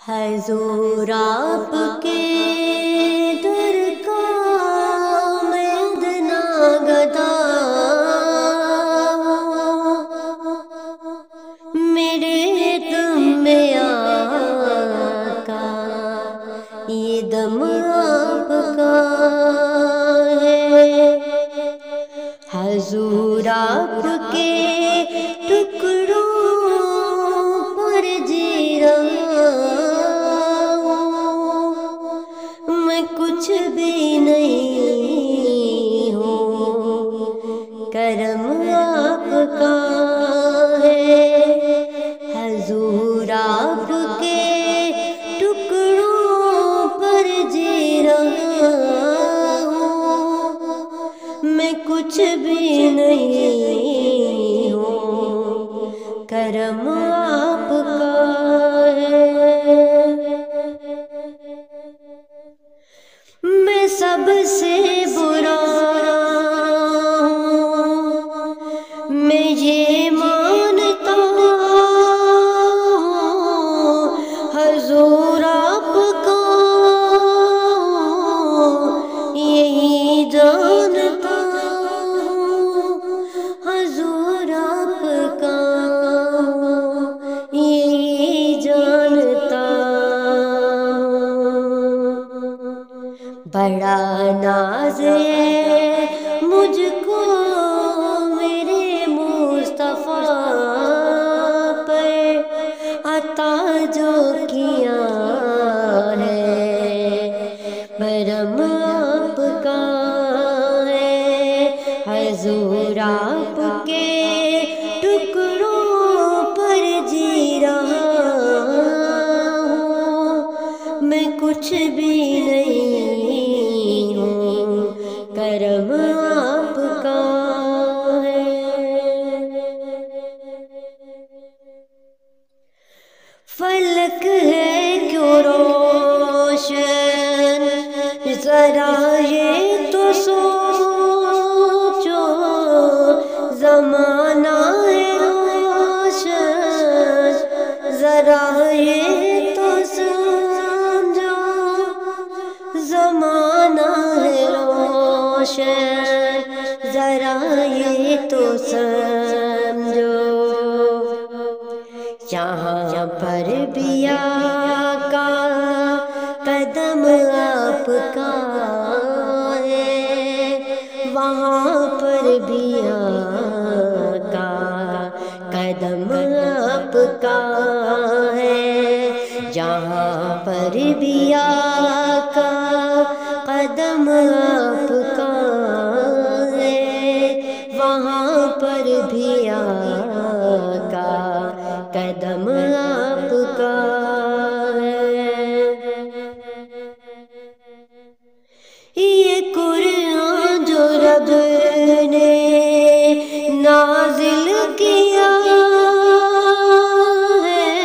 حضور آپ کے در کا میں ادنا گدا، میرے دم میں آقا یہ دم آپ کا ہے۔ حضور آپ کے ٹکڑوں پر جی رہا ہوں، میں کچھ بھی نہیں ہوں، کرم آپ کا ہے۔ حضور آپ کے ٹکڑوں پر جی رہا ہوں، میں کچھ بھی نہیں ہوں، کرم آپ کا ہے۔ میں سب سے برا ہوں، میں یہ مانتا ہوں، حضور آپ کا یہی جانتا ہوں، حضور آپ کا یہی جانتا ہوں۔ بڑا ناز ہے مجھ کو میرے مصطفیٰ پر، عطا جو کیا ہے کرم آپ کا ہے۔ حضور آپ کے ٹکڑوں پر جی رہا ہوں، میں کچھ بھی نہیں ہوں، کرم آپ کا ہے۔ فلک ہے کیوں روشن، ذرا یہ تو سوچو، زمانہ ہے روشن، ذرا یہ تو سمجھو، زمانہ ہے روشن، ذرا یہ تو سمجھو۔ یہاں پر بھی آقا قدم آپ کا ہے، وہاں پر بھی آقا قدم آپ کا ہے۔ یہاں پر بھی آقا قدم آپ کا ہے، وہاں پر بھی آقا قدم آپ کا ہے۔ یہ قرآن جو رب نے نازل کیا ہے،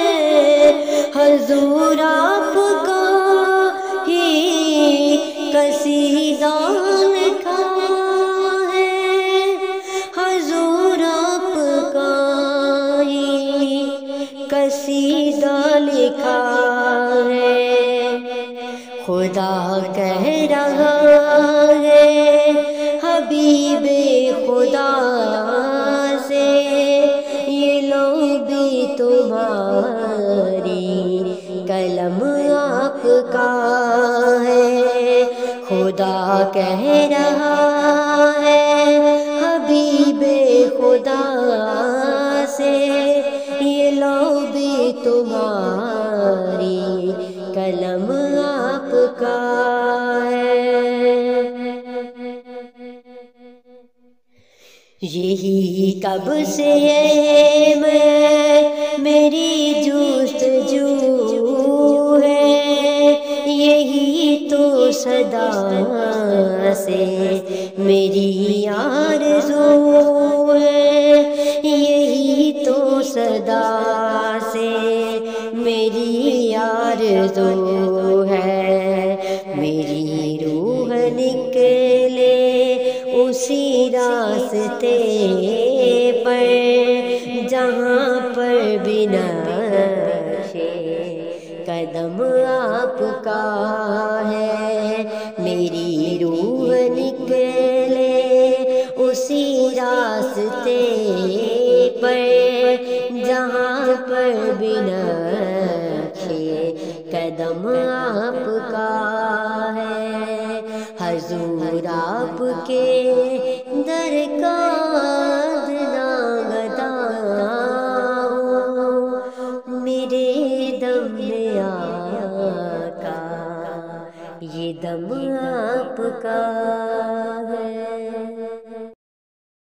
حضور آپ کا ہی قصیدہ لکھا ہے، حضور آپ کا ہی قصیدہ لکھا ہے۔ خدا کہہ رہا ہے حبیب خدا سے، یہ لو بھی تمہاری قلم آپ کا ہے۔ خدا کہہ رہا ہے حبیب خدا سے، یہ لو بھی تمہاری قلم آپ کا ہے۔ یہی کب سے ہے میری جستجو ہے، یہی تو صدا سے میری آرزو ہے، یہی تو صدا سے میری آرزو ہے۔ میری روح نکلے اسی راستے پر جہاں پر بنا قدم آپ کا ہے، میری روح نکلے اسی راستے پر جہاں پر بھی نقشے قدم آپ کا ہے۔ حضور آپ کے در کا گدا ہوں، میرے دم میں آقا یہ دم آپ کا